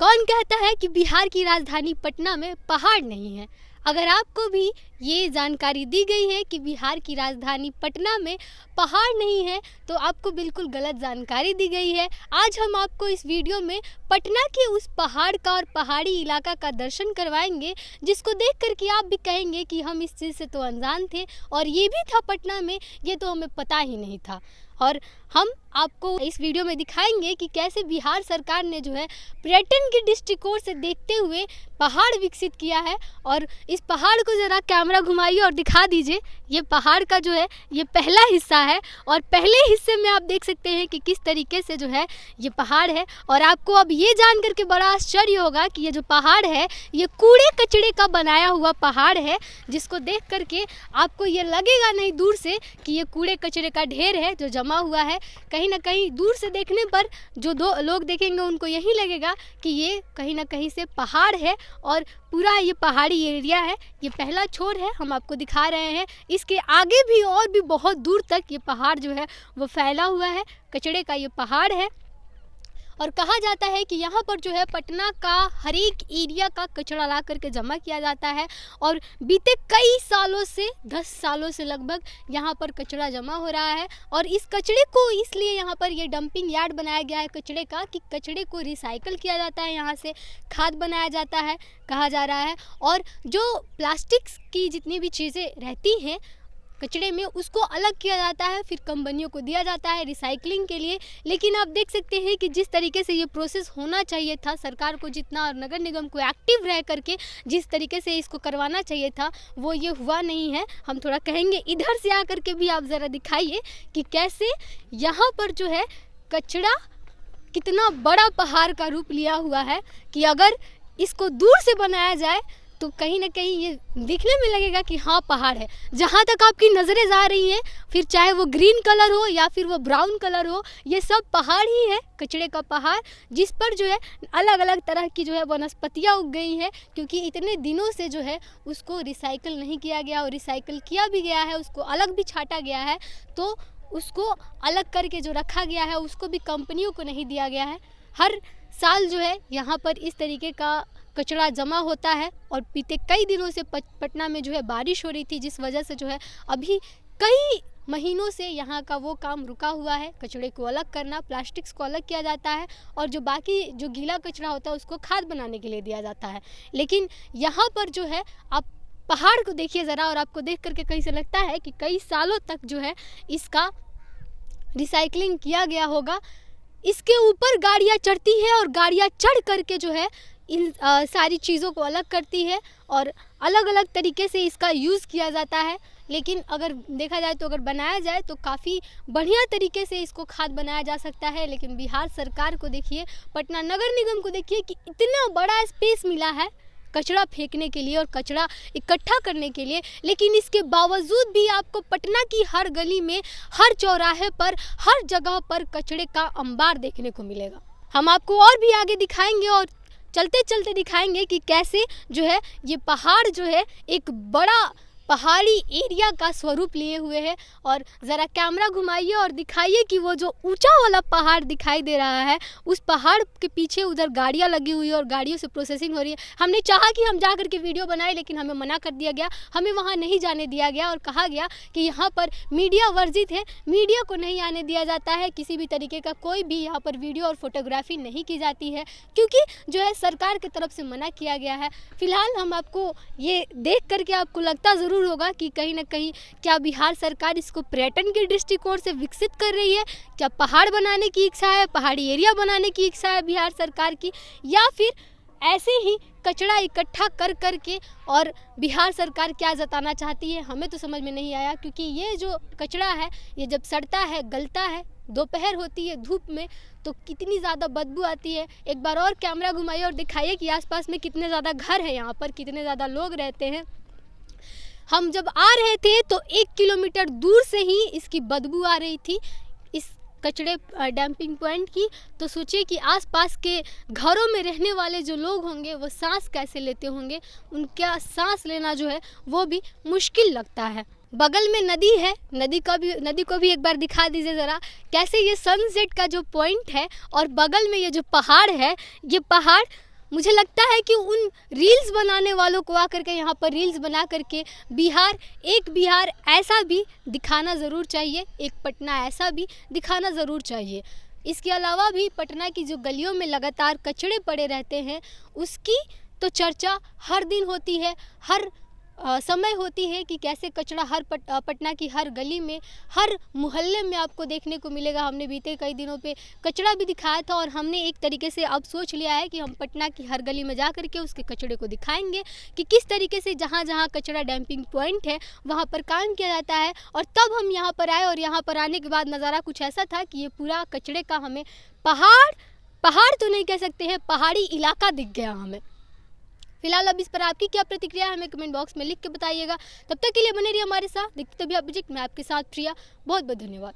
कौन कहता है कि बिहार की राजधानी पटना में पहाड़ नहीं है। अगर आपको भी ये जानकारी दी गई है कि बिहार की राजधानी पटना में पहाड़ नहीं है तो आपको बिल्कुल गलत जानकारी दी गई है। आज हम आपको इस वीडियो में पटना के उस पहाड़ का और पहाड़ी इलाका का दर्शन करवाएंगे जिसको देख कर के आप भी कहेंगे कि हम इस चीज़ से तो अनजान थे और ये भी था पटना में, ये तो हमें पता ही नहीं था। और हम आपको इस वीडियो में दिखाएंगे कि कैसे बिहार सरकार ने जो है पर्यटन के दृष्टिकोण से देखते हुए पहाड़ विकसित किया है। और इस पहाड़ को ज़रा कैमरा घुमाइए और दिखा दीजिए। ये पहाड़ का जो है ये पहला हिस्सा है और पहले हिस्से में आप देख सकते हैं कि किस तरीके से जो है ये पहाड़ है। और आपको अब ये जान करके बड़ा आश्चर्य होगा कि ये जो पहाड़ है ये कूड़े कचड़े का बनाया हुआ पहाड़ है, जिसको देख करके आपको ये लगेगा नहीं दूर से कि ये कूड़े कचड़े का ढेर है जो जमा हुआ है। कहीं ना कहीं दूर से देखने पर जो दो लोग देखेंगे उनको यही लगेगा कि ये कहीं ना कहीं से पहाड़ है और पूरा ये पहाड़ी एरिया है। ये पहला छोर है, हम आपको दिखा रहे हैं। इसके आगे भी और भी बहुत दूर तक ये पहाड़ जो है वो फैला हुआ है, कचड़े का ये पहाड़ है। और कहा जाता है कि यहाँ पर जो है पटना का हर एक एरिया का कचरा ला करके जमा किया जाता है और बीते कई सालों से 10 सालों से लगभग यहाँ पर कचरा जमा हो रहा है। और इस कचड़े को इसलिए यहाँ पर ये डंपिंग यार्ड बनाया गया है कचड़े का कि कचड़े को रिसाइकल किया जाता है, यहाँ से खाद बनाया जाता है कहा जा रहा है। और जो प्लास्टिक्स की जितनी भी चीज़ें रहती हैं कचड़े में उसको अलग किया जाता है, फिर कंपनियों को दिया जाता है रिसाइकलिंग के लिए। लेकिन आप देख सकते हैं कि जिस तरीके से ये प्रोसेस होना चाहिए था, सरकार को जितना और नगर निगम को एक्टिव रह करके जिस तरीके से इसको करवाना चाहिए था वो ये हुआ नहीं है। हम थोड़ा कहेंगे इधर से आकर के भी आप ज़रा दिखाइए कि कैसे यहाँ पर जो है कचरा कितना बड़ा पहाड़ का रूप लिया हुआ है कि अगर इसको दूर से बनाया जाए तो कहीं ना कहीं ये दिखने में लगेगा कि हाँ पहाड़ है। जहाँ तक आपकी नज़रें जा रही हैं, फिर चाहे वो ग्रीन कलर हो या फिर वो ब्राउन कलर हो, ये सब पहाड़ ही है, कचड़े का पहाड़, जिस पर जो है अलग अलग तरह की जो है वनस्पतियाँ उग गई हैं। क्योंकि इतने दिनों से जो है उसको रिसाइकल नहीं किया गया और रिसाइकल किया भी गया है, उसको अलग भी छाटा गया है, तो उसको अलग करके जो रखा गया है उसको भी कंपनियों को नहीं दिया गया है। हर साल जो है यहाँ पर इस तरीके का कचरा जमा होता है और बीते कई दिनों से पटना में जो है बारिश हो रही थी, जिस वजह से जो है अभी कई महीनों से यहाँ का वो काम रुका हुआ है। कचड़े को अलग करना, प्लास्टिक्स को अलग किया जाता है और जो बाकी जो गीला कचरा होता है उसको खाद बनाने के लिए दिया जाता है। लेकिन यहाँ पर जो है आप पहाड़ को देखिए ज़रा और आपको देख करके कहीं से लगता है कि कई सालों तक जो है इसका रिसाइकलिंग किया गया होगा। इसके ऊपर गाड़ियाँ चढ़ती है और गाड़ियाँ चढ़ करके जो है इन सारी चीज़ों को अलग करती है और अलग अलग तरीके से इसका यूज़ किया जाता है। लेकिन अगर देखा जाए तो अगर बनाया जाए तो काफ़ी बढ़िया तरीके से इसको खाद बनाया जा सकता है। लेकिन बिहार सरकार को देखिए, पटना नगर निगम को देखिए कि इतना बड़ा स्पेस मिला है कचरा फेंकने के लिए और कचरा इकट्ठा करने के लिए, लेकिन इसके बावजूद भी आपको पटना की हर गली में, हर चौराहे पर, हर जगह पर कचरे का अंबार देखने को मिलेगा। हम आपको और भी आगे दिखाएंगे और चलते चलते दिखाएंगे कि कैसे जो है ये पहाड़ जो है एक बड़ा पहाड़ी एरिया का स्वरूप लिए हुए है। और ज़रा कैमरा घुमाइए और दिखाइए कि वो जो ऊंचा वाला पहाड़ दिखाई दे रहा है उस पहाड़ के पीछे उधर गाड़ियाँ लगी हुई है और गाड़ियों से प्रोसेसिंग हो रही है। हमने चाहा कि हम जा कर के वीडियो बनाए लेकिन हमें मना कर दिया गया, हमें वहाँ नहीं जाने दिया गया और कहा गया कि यहाँ पर मीडिया वर्जित है, मीडिया को नहीं आने दिया जाता है, किसी भी तरीके का कोई भी यहाँ पर वीडियो और फोटोग्राफी नहीं की जाती है क्योंकि जो है सरकार की तरफ से मना किया गया है। फिलहाल हम आपको ये देख करके आपको लगता ज़रूर होगा कि कहीं ना कहीं क्या बिहार सरकार इसको पर्यटन के दृष्टिकोण से विकसित कर रही है, क्या पहाड़ बनाने की इच्छा है, पहाड़ी एरिया बनाने की इच्छा है बिहार सरकार की, या फिर ऐसे ही कचरा इकट्ठा कर करके और बिहार सरकार क्या जताना चाहती है, हमें तो समझ में नहीं आया। क्योंकि ये जो कचरा है ये जब सड़ता है, गलता है, दोपहर होती है धूप में तो कितनी ज़्यादा बदबू आती है। एक बार और कैमरा घुमाइए और दिखाइए कि आसपास में कितने ज़्यादा घर हैं, यहाँ पर कितने ज़्यादा लोग रहते हैं। हम जब आ रहे थे तो 1 किलोमीटर दूर से ही इसकी बदबू आ रही थी इस कचड़े डंपिंग पॉइंट की। तो सोचिए कि आसपास के घरों में रहने वाले जो लोग होंगे वो सांस कैसे लेते होंगे, उनका सांस लेना जो है वो भी मुश्किल लगता है। बगल में नदी है, नदी को भी एक बार दिखा दीजिए ज़रा कैसे ये सनसेट का जो पॉइंट है और बगल में ये जो पहाड़ है, ये पहाड़ मुझे लगता है कि उन रील्स बनाने वालों को आकर के यहाँ पर रील्स बना करके बिहार ऐसा भी दिखाना ज़रूर चाहिए, एक पटना ऐसा भी दिखाना ज़रूर चाहिए। इसके अलावा भी पटना की जो गलियों में लगातार कचड़े पड़े रहते हैं उसकी तो चर्चा हर दिन होती है, हर समय होती है कि कैसे कचरा पटना की हर गली में, हर मोहल्ले में आपको देखने को मिलेगा। हमने बीते कई दिनों पे कचरा भी दिखाया था और हमने एक तरीके से अब सोच लिया है कि हम पटना की हर गली में जा कर के उसके कचरे को दिखाएंगे कि किस तरीके से जहाँ जहाँ कचरा डंपिंग पॉइंट है वहाँ पर काम किया जाता है। और तब हम यहाँ पर आए और यहाँ पर आने के बाद नज़ारा कुछ ऐसा था कि ये पूरा कचरे का हमें पहाड़ तो नहीं कह सकते हैं, पहाड़ी इलाका दिख गया हमें। फिलहाल अब इस पर आपकी क्या प्रतिक्रिया है हमें कमेंट बॉक्स में लिख के बताइएगा। तब तक के लिए बने रहिए हमारे साथ, देखते तभी आप प्रोजेक्ट में आपके साथ प्रिया। बहुत बहुत धन्यवाद।